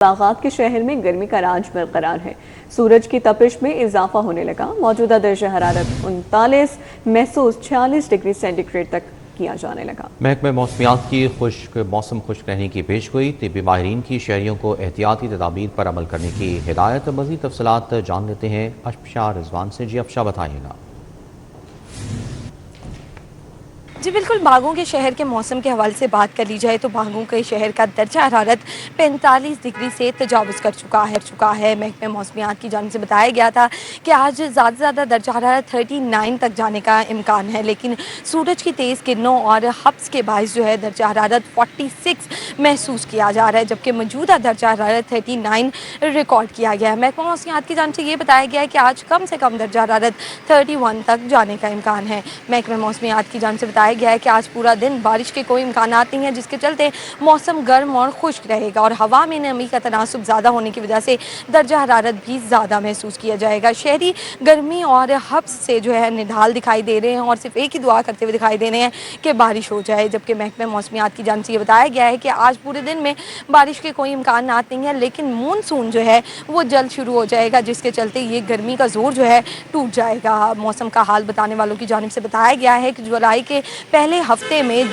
बागात के शहर में गर्मी का राज बरकरार है। सूरज की तपिश में इजाफा होने लगा। मौजूदा दर्जा हरारत 39 महसूस 46 डिग्री सेंटीग्रेड तक किया जाने लगा। महकमे मौसमियात की मौसम खुश्क रहने की पेशगोई। तिब्बी माहिरीन की शहरियों को एहतियाती तदाबीर पर अमल करने की हिदायत। मज़ीद तफसीलात जान लेते हैं अफशा रिजवान से। जी अफशा, बताइएगा। जी बिल्कुल, बागों के शहर के मौसम के हवाले से बात कर ली जाए तो बागों के शहर का दर्जा हरारत 45 डिग्री से तजावुज़ कर चुका है। महकमे मौसमियात की जानिब से बताया गया था कि आज ज़्यादा से ज़्यादा दर्जा हरारत 39 तक जाने का इम्कान है, लेकिन सूरज की तेज़ किरणों और हब्स के बायस जो है दर्जा हरारत 46 महसूस किया जा रहा है, जबकि मौजूदा दर्जा हरारत 39 रिकॉर्ड किया गया है। महकमा मौसमियात की जानिब से ये बताया गया है कि आज कम से कम दर्जा हरारत 31 तक जाने का इम्कान है। महकमा मौसमियात की जानिब से बताया गया है कि आज पूरा दिन बारिश के कोई इम्कानात नहीं है, जिसके चलते मौसम गर्म और खुश्क रहेगा और हवा में नमी का तनासुब ज़्यादा होने की वजह से दर्जा हरारत भी ज़्यादा महसूस किया जाएगा। शहरी गर्मी और हब्स से जो है निढाल दिखाई दे रहे हैं और सिर्फ एक ही दुआ करते हुए दिखाई दे रहे हैं कि बारिश हो जाए, जबकि महकमे मौसमियात की जानिब से ये बताया गया है कि आज पूरे दिन में बारिश के कोई इम्कानात नहीं है, लेकिन मानसून जो है वो जल्द शुरू हो जाएगा, जिसके चलते ये गर्मी का जोर जो है टूट जाएगा। मौसम का हाल बताने वालों की जानिब से बताया गया है कि जुलाई के पहले हफ्ते में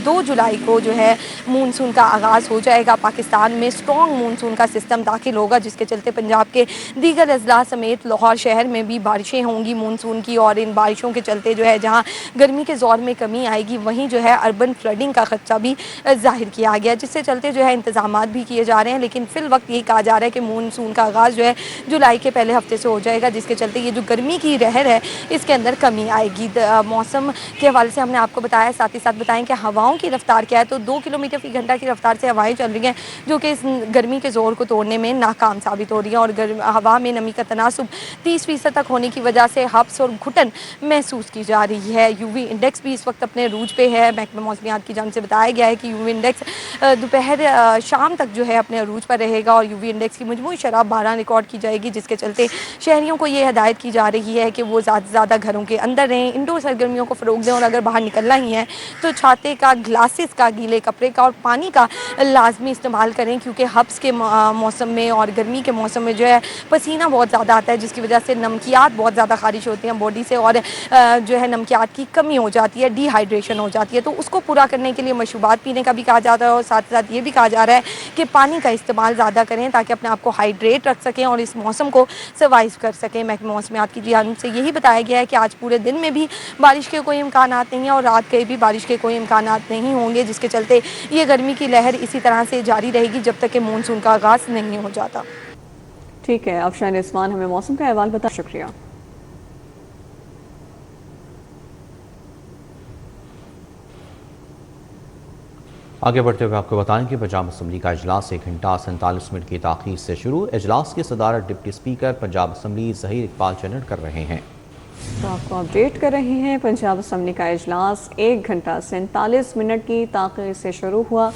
2 जुलाई को जो है मानसून का आगाज़ हो जाएगा। पाकिस्तान में स्ट्रॉन्ग मानसून का सिस्टम दाखिल होगा, जिसके चलते पंजाब के दीगर अजला समेत लाहौर शहर में भी बारिशें होंगी मानसून की, और इन बारिशों के चलते जो है जहां गर्मी के ज़ोर में कमी आएगी, वहीं जो है अर्बन फ्लडिंग का खदशा भी जाहिर किया गया, जिससे चलते जो है इंतजामात भी किए जा रहे हैं। लेकिन फिल वक्त यही कहा जा रहा है कि मानसून का आगाज़ जो है जुलाई के पहले हफ्ते से हो जाएगा, जिसके चलते ये जो गर्मी की लहर है इसके अंदर कमी आएगी। मौसम के हवाले से हमने आपको बताया, साथ ही साथ बताएं कि हवाओं की रफ्तार क्या है, तो 2 किलोमीटर फी घंटा की रफ्तार से हवाएं चल रही हैं, जो कि इस गर्मी के जोर को तोड़ने में नाकाम साबित हो रही हैं। और हवा में नमी का तनासुब 30% तक होने की वजह से हब्स और घुटन महसूस की जा रही है। यूवी इंडेक्स भी इस वक्त अपने रूज पे है। महकमा मौसमियात की जानिब से बताया गया है कि यूवी इंडेक्स दोपहर शाम तक जो है अपने अरूज पर रहेगा और यूवी इंडेक्स की मजमूई शरह 12 रिकॉर्ड की जाएगी, जिसके चलते शहरियों को ये हिदायत की जा रही है कि वो ज़्यादा से ज़्यादा घरों के अंदर रहें, इंडोर सरगर्मियों को फ़रोग दें, और अगर बाहर निकलना ही है तो छाते का, ग्लासेस का, गीले कपड़े का और पानी का लाजमी इस्तेमाल करें, क्योंकि हब्स के मौसम में और गर्मी के मौसम में जो है पसीना बहुत ज़्यादा आता है, जिसकी वजह से नमकियात बहुत ज़्यादा खारिश होती हैं बॉडी से, और जो है नमकियात की कमी हो जाती है, डिहाइड्रेशन हो जाती है। तो उसको पूरा करने के लिए मशरूबात पीने का भी कहा जाता है, और साथ साथ ये भी कहा जा रहा है कि पानी का इस्तेमाल ज़्यादा करें ताकि अपने आप को हाइड्रेट रख सकें और इस मौसम को सर्वाइव कर सकें। महकमा मौसमियात की जानिब से यही बताया गया है कि आज पूरे दिन में भी बारिश के कोई इम्कानात नहीं है और रात के भी बारिश के कोई इम्कानात नहीं होंगे, जिसके चलते ये गर्मी की लहर इसी तरह से जारी रहेगी जब तक कि मानसून का आगाज़ नहीं हो जाता। ठीक है, अफशा रिजवान हमें मौसम का अहवाल बता। शुक्रिया। आगे बढ़ते हुए आपको बताएं कि पंजाब असम्बली का इजलास 1 घंटा 47 मिनट की ताख़ीर से शुरू। इजलास की सदारत deputy speaker Punjab assembly Zaheer Iqbal Channar कर रहे हैं। तो आपको अपडेट कर रहे हैं, पंजाब असम्बली का इजलास 1 घंटा 47 मिनट की ताख़ीर से शुरू हुआ,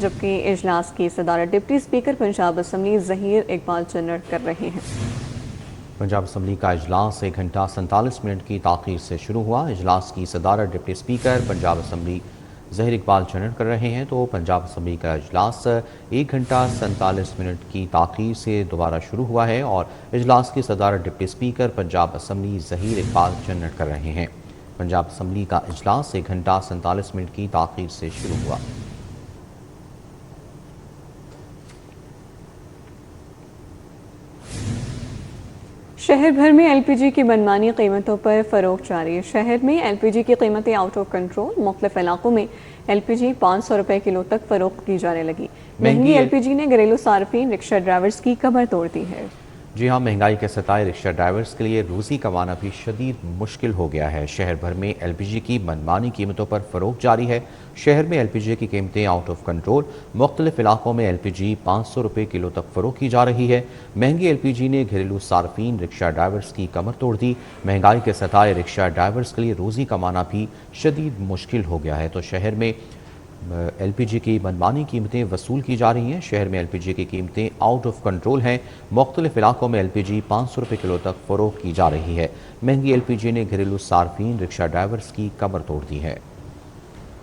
जबकि इजलास की सदारत deputy speaker Punjab assembly Zaheer Iqbal Channar कर रहे हैं। पंजाब असम्बली का इजलास 1 घंटा 47 मिनट की ताख़ीर से शुरू हुआ। इजलास की सदारत deputy speaker Punjab assembly Zaheer Iqbal Channar कर रहे हैं। तो पंजाब असम्बली का इजलास 1 घंटा 47 मिनट की ताख़ीर से दोबारा शुरू हुआ है और इजलास की सदारत deputy speaker Punjab assembly Zaheer Iqbal Channar कर रहे हैं। पंजाब असम्बली का इजलास 1 घंटा 47 मिनट की ताख़ीर से शुरू हुआ। शहर भर में एलपीजी की मनमानी कीमतों पर फरोख जारी है। शहर में एलपीजी की कीमतें आउट ऑफ कंट्रोल। मुख्तलिफ इलाकों में एलपीजी 500 रुपए किलो तक फरोख्त की जाने लगी। महंगी एलपीजी ने घरेलू सार्फिन, रिक्शा ड्राइवर्स की कमर तोड़ दी है। जी हाँ, महंगाई के सताए रिक्शा ड्राइवर्स के लिए रोज़ी कमाना भी शदीद मुश्किल हो गया है। शहर भर में एलपीजी की मनमानी कीमतों पर फ़रोख जारी है। शहर में एलपीजी की कीमतें आउट ऑफ कंट्रोल। मुख्तलिफ इलाकों में एलपीजी 500 रुपए किलो तक फ़रोख की जा रही है। महंगी एलपीजी ने घरेलू सार्फिन, रिक्शा ड्राइवर्स की कमर तोड़ दी। महंगाई के सताए रिक्शा ड्राइवर्स के लिए रोज़ी कमाना भी शदीद मुश्किल हो गया है। तो शहर में एलपीजी की मनमानी कीमतें वसूल की जा रही हैं। शहर में एलपीजी की कीमतें आउट ऑफ कंट्रोल हैं। मुख्तलिफ इलाकों में एलपीजी 500 रुपए किलो तक फ़रोख्त की जा रही है। महंगी एलपीजी ने घरेलू सार्फिन, रिक्शा ड्राइवर्स की कमर तोड़ दी है।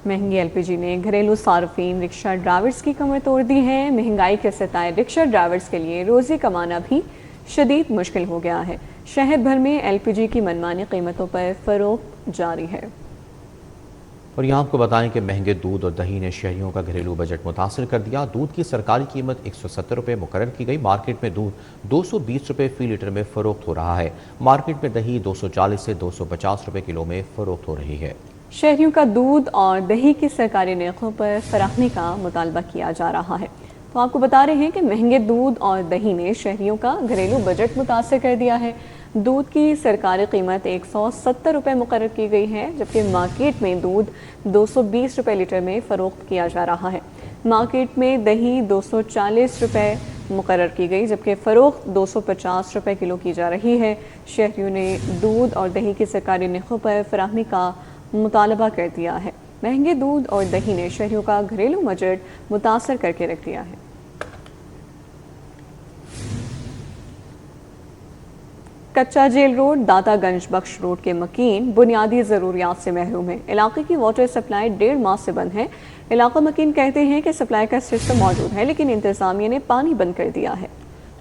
महंगी एलपीजी ने घरेलू सार्फिन रिक्शा ड्राइवर्स की कमर तोड़ दी है। महंगाई के सताए रिक्शा ड्राइवर्स के लिए रोजी कमाना भी शदीद मुश्किल हो गया है। शहर भर में एलपीजी की मनमानी कीमतों पर फरोख्त जारी है। और यहाँ आपको बताएं कि महंगे दूध और दही ने शहरियों का घरेलू बजट मुतासर कर दिया। दूध की सरकारी कीमत 170 रुपये मुकर्रर की गई। मार्केट में दूध 220 रुपये फी लीटर में फरोख्त हो रहा है। मार्केट में दही 240 से 250 रुपये किलो में फरोख्त हो रही है। शहरियों का दूध और दही की सरकारी नरखों पर फराहमी का मुतालबा किया जा रहा है। तो आपको बता रहे हैं कि महंगे दूध और दही ने शहरियों का घरेलू बजट मुतासर कर दिया है। दूध की सरकारी कीमत 170 रुपये मुकर्रर की गई है, जबकि मार्केट में दूध 220 रुपये लीटर में फ़रोख्त किया जा रहा है। मार्केट में दही 240 रुपये मुकर्रर की गई, जबकि फ़रोख्त 250 रुपये किलो की जा रही है। शहरियों ने दूध और दही की सरकारी नरखों पर फराहमी का मुतालबा कर दिया है। महंगे दूध और दही ने शहरियों का घरेलू बजट मुतासर करके रख दिया है। कच्चा जेल रोड दातागंज बख्श रोड के मकीन बुनियादी ज़रूरियात से महरूम है। इलाके की वाटर सप्लाई 1.5 माह से बंद है। इलाका मकीन कहते हैं कि सप्लाई का सिस्टम मौजूद है, लेकिन इंतजामिया ने पानी बंद कर दिया है।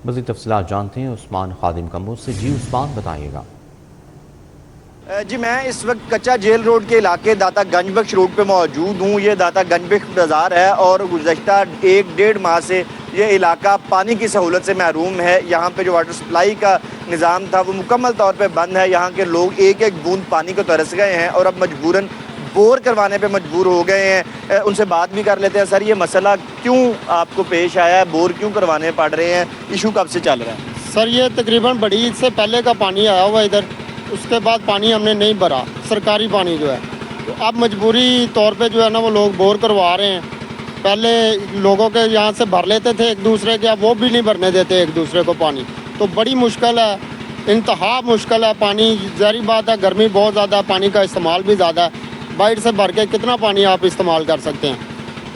मज़ीद तफसीलात जानते हैं उस्मान खादिम कमूर से। जी उस्मान, बताइएगा। जी, मैं इस वक्त कच्चा जेल रोड के इलाके दातागंज बख्श रोड पे मौजूद हूँ। ये दातागंज बख्श बाज़ार है और गुज़श्ता 1-1.5 माह से ये इलाका पानी की सहूलत से महरूम है। यहाँ पे जो वाटर सप्लाई का निज़ाम था वो मुकम्मल तौर पे बंद है। यहाँ के लोग एक एक बूंद पानी को तरस गए हैं और अब मजबूरन बोर करवाने पे मजबूर हो गए हैं। उनसे बात भी कर लेते हैं। सर, ये मसला क्यों आपको पेश आया है? बोर क्यों करवाने पड़ रहे हैं? इशू कब से चल रहा है? सर, ये तकरीबन बड़ी ईद से पहले का पानी आया हुआ इधर, उसके बाद पानी हमने नहीं भरा, सरकारी पानी जो है। तो अब मजबूरी तौर पे जो है ना वो लोग बोर करवा रहे हैं। पहले लोगों के यहाँ से भर लेते थे एक दूसरे के, अब वो भी नहीं भरने देते एक दूसरे को पानी। तो बड़ी मुश्किल है, इंतहा मुश्किल है। पानी ज़ाहिर बात है, गर्मी बहुत ज़्यादा है, पानी का इस्तेमाल भी ज़्यादा है। बाइट से भर के कितना पानी आप इस्तेमाल कर सकते हैं?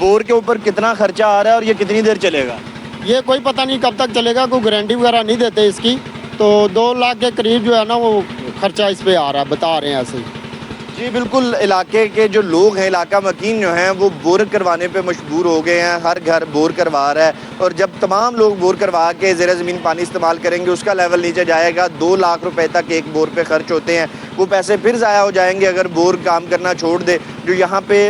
बोर के ऊपर कितना खर्चा आ रहा है और ये कितनी देर चलेगा? ये कोई पता नहीं कब तक चलेगा, कोई गारंटी वगैरह नहीं देते इसकी। तो 2 लाख के करीब जो है ना वो खर्चा इस पे आ रहा है, बता रहे हैं ऐसे ही। जी बिल्कुल, इलाके के जो लोग हैं, इलाका मकीन जो हैं, वो बोर करवाने पे मजबूर हो गए हैं। हर घर बोर करवा रहा है और जब तमाम लोग बोर करवा के ज़ेर ज़मीन पानी इस्तेमाल करेंगे उसका लेवल नीचे जाएगा। 2 लाख रुपए तक एक बोर पे खर्च होते हैं। वो पैसे फिर ज़ाया हो जाएंगे अगर बोर काम करना छोड़ दे। जो यहाँ पे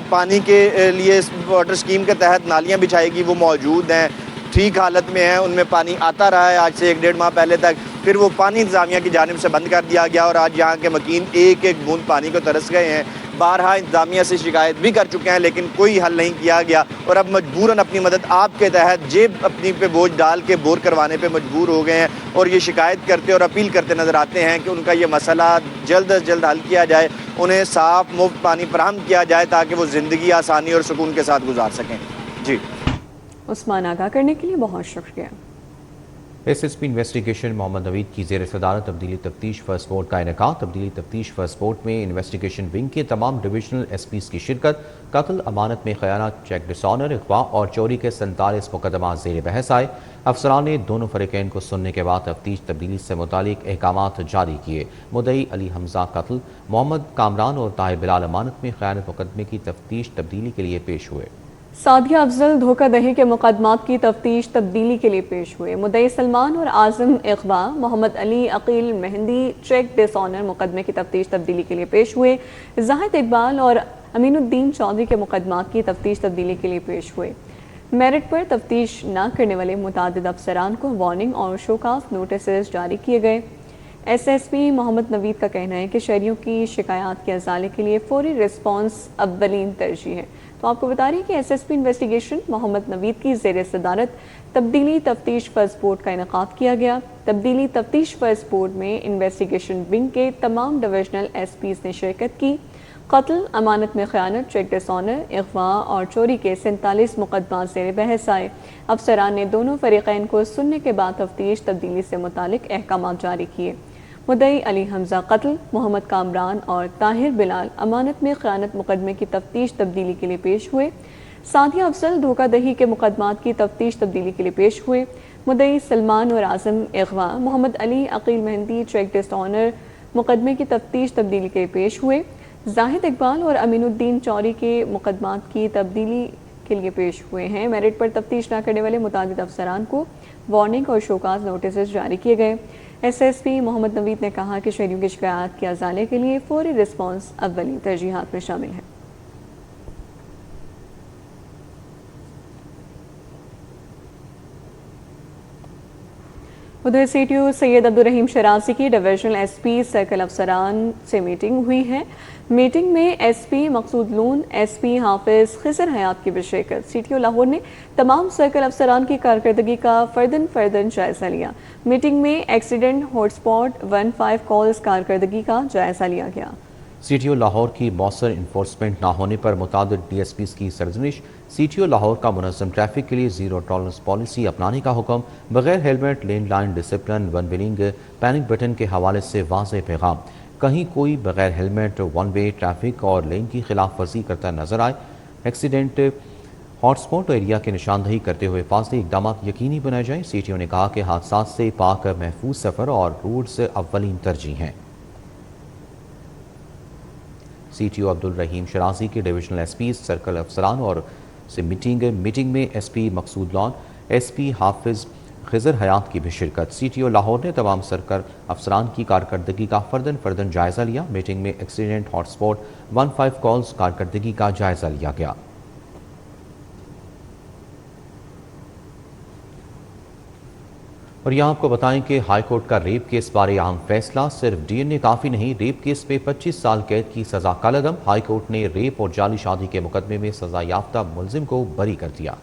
पानी के लिए वाटर स्कीम के तहत नालियाँ बिछाएगी वो मौजूद हैं, ठीक हालत में है, उनमें पानी आता रहा है आज से 1-1.5 माह पहले तक। फिर वो पानी इंतजामिया की जानिब से बंद कर दिया गया और आज यहाँ के मकीन एक एक बूंद पानी को तरस गए हैं। बारहा इंतजामिया से शिकायत भी कर चुके हैं, लेकिन कोई हल नहीं किया गया और अब मजबूरन अपनी मदद आपके तहत जेब अपनी पे बोझ डाल के बोर करवाने पे मजबूर हो गए हैं और ये शिकायत करते और अपील करते नज़र आते हैं कि उनका ये मसला जल्द अज जल्द हल किया जाए, उन्हें साफ़ मुफ्त पानी फराहम किया जाए ताकि वो ज़िंदगी आसानी और सुकून के साथ गुजार सकें। जी उस्मान, आगाह करने के लिए बहुत शुक्रिया। SSP इन्वेस्टिगेशन मोहम्मद नवीद की ज़ेर सदारत तब्दीली तफ्तीश फर्स्ट बोर्ड का इनेकाद। तब्दीली तफ्तीश फर्स्ट बोर्ड में इन्वेस्टिगेशन विंग के तमाम डिविजनल SPs की शिरकत। कत्ल, अमानत में खयानत, चेक डिसऑनर, अगवा और चोरी के 47 मुकदमा ज़ेर बहस आए। अफसरान ने दोनों फरीकैन को सुनने के बाद तफ्तीश तब्दीली से मुतालिक अहकामात जारी किए। मुद्दई अली हमजा कत्ल, मोहम्मद कामरान और ताहिर बिलाल अमानत में खयानत मुकदमे की तफ्तीश तब्दीली के लिए पेश हुए। सादिया अफजल धोखाधड़ी के मुकदमात की तफ्तीश तब्दीली के लिए पेश हुए। मुद्दई सलमान और आजम इकबा, मोहम्मद अली अकील मेहंदी चेक डिसऑनर मुकदमे की तफ्तीश तब्दीली के लिए पेश हुए। जाहिद इकबाल और अमीनुद्दीन चौधरी के मुकदमात की तफ्तीश तब्दीली के लिए पेश हुए। मेरिट पर तफ्तीश न करने वाले मुतादिद अफसरान को वार्निंग और शोकाफ नोटिस जारी किए गए। SSP मोहम्मद नवीद का कहना है कि शहरियों की शिकायत के अजाले के लिए फौरी रिस्पॉन्स अव्वलीन तरजीह है। तो आपको बता रही है कि SSP इन्वेस्टिगेशन मोहम्मद नवीद की ज़ेर सदारत तब्दीली तफ्तीश फर्स्ट बोर्ड का इनेकाद किया गया। तब्दीली तफ्तीश फर्स्ट बोर्ड में इन्वेस्टिगेशन विंग के तमाम डिविजनल SPs ने शिरकत की। कत्ल, अमानत में खयानत, चेक डिसऑनर, अगवा और चोरी के 47 मुकदमा ज़ेर बहस आए। अफसरान ने दोनों फरीकैन को सुनने के बाद तफ्तीश तब्दीली से मुतालिक अहकामात जारी किए। मुद्दई अली हमजा कत्ल, मोहम्मद कामरान और ताहिर बिलाल अमानत में खयानत मुकदमे की तफ्तीश तब्दीली के लिए पेश हुए। सादिया अफजल धोखाधड़ी के मुकदमात की तफ्तीश तब्दीली के लिए पेश हुए। मुद्दई सलमान और आजम इकवा, मोहम्मद अली अकील मेहंदी चेक डिसऑनर मुकदमे की तफ्तीश तब्दीली के लिए पेश हुए। जाहिद इकबाल और अमीनुद्दीन चौरी के मुकदमात की तब्दीली के लिए पेश हुए हैं। मेरिट पर तफ्तीश न करने वाले मुतादिद अफसरान को वार्निंग और शोकाज नोटिस जारी किए गए। SSP मोहम्मद नवीद ने कहा कि शहरियों की शिकायत के अजाले के लिए फौरी रिस्पॉन्स अव्वली तरजीहात में शामिल है। उधर CTO सैयद अब्दुल रहीम शराजी की डिविजनल SP सर्कल अफसरान से मीटिंग हुई है। मीटिंग में SP मकसूद लून, SP हाफिज खिजर हयात की भी शिरकत। CTO लाहौर ने तमाम सर्कल अफसरान की कारकर्दगी का फर्दन जायजा लिया। मीटिंग में एक्सीडेंट हॉटस्पॉट 15 कॉल्स कारकर्दगी का जायजा लिया गया। CTO लाहौर की मौसर इन्फोर्समेंट ना होने पर मुतादिद DSPs की सरजनिश। CTO लाहौर का मुनज़्ज़म ट्रैफिक के लिए ज़ीरो टॉलरेंस पॉलिसी अपनाने का हुक्म। बगैर helmet, lane line discipline, one wheeling, panic button के हवाले से वाज़ेह पैगाम। कहीं कोई बगैर हेलमेट, वन वे ट्रैफिक और लेन की खिलाफ वर्जी करता नजर आए, एक्सीडेंट हॉटस्पॉट एरिया की निशानदही करते हुए फासले इकदाम यकीनी बनाए जाएँ। CTO ने कहा कि हादसात से पाक महफूज सफ़र और रूट्स अव्वलीन तरजीह हैं। CTO अब्दुल रहीम शराजी के डिविजनल SP सर्कल अफसरान और से मीटिंग में SP मकसूद लॉन, SP हाफिज खिजर हयात की भी शिरकत। CTO लाहौर ने तमाम सर्कल अफसरान की कारकर्दगी का फर्दन जायजा लिया। मीटिंग में एक्सीडेंट हॉटस्पॉट 15 कॉल्स कारकर्दगी का जायजा लिया गया। और यहाँ आपको बताएं कि हाईकोर्ट का रेप केस बारे अहम फैसला। सिर्फ DNA काफ़ी नहीं, रेप केस में 25 साल कैद की सज़ा कालअदम। हाईकोर्ट ने रेप और जाली शादी के मुकदमे में सज़ा याफ्ता मुलजिम को बरी कर दिया।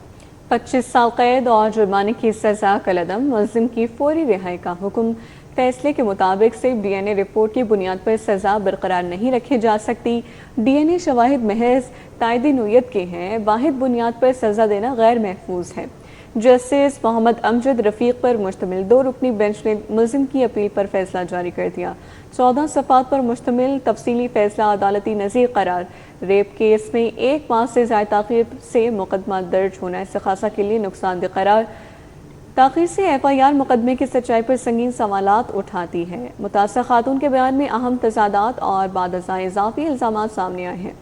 25 साल कैद और जुर्माने की सज़ा कालअदम, मुलजिम की फौरी रिहाई का हुक्म। फैसले के मुताबिक सिर्फ DNA रिपोर्ट की बुनियाद पर सज़ा बरकरार नहीं रखी जा सकती। DNA शवाहिद महज तायदी नोयत के हैं, वाहिद बुनियाद पर सज़ा देना गैर महफूज है। जस्टिस मोहम्मद अमजद रफ़ीक पर मुश्तमिल 2 रुकनी बेंच ने मुलजिम की अपील पर फैसला जारी कर दिया। 14 सफ़ात पर मुश्तमिल तफसीली फैसला अदालती नज़ीर करार। रेप केस में 1 माह से ज़्यादा ताख़ीर से मुकदमा दर्ज होना इस्तग़ासा के लिए नुकसानदेह करार। ताख़ीर से FIR मुकदमे की सच्चाई पर संगीन सवालात उठाती है। मुतासर खातून के बयान में अहम तज़ादात और बाद अज़ां इज़ाफ़ी इल्ज़ामात सामने आए हैं।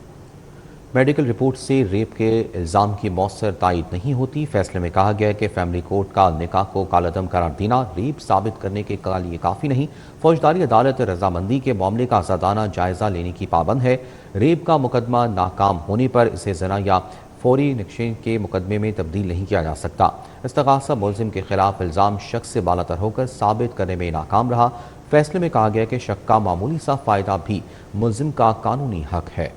मेडिकल रिपोर्ट से रेप के इल्ज़ाम की मौसर तायद नहीं होती। फैसले में कहा गया है कि फैमिली कोर्ट का निकाह को कालअदम करार देना रेप साबित करने के लिए काफ़ी नहीं। फौजदारी अदालत रजामंदी के मामले का आज़ादाना जायज़ा लेने की पाबंद है। रेप का मुकदमा नाकाम होने पर इसे जना या फौरी निक्शे के मुकदमे में तब्दील नहीं किया जा सकता। इस्तग़ासा मुलजिम के खिलाफ इल्ज़ाम शख्स से बालातर होकर साबित करने में नाकाम रहा। फैसले में कहा गया कि शक का मामूली सा फ़ायदा भी मुलजिम का कानूनी हक है।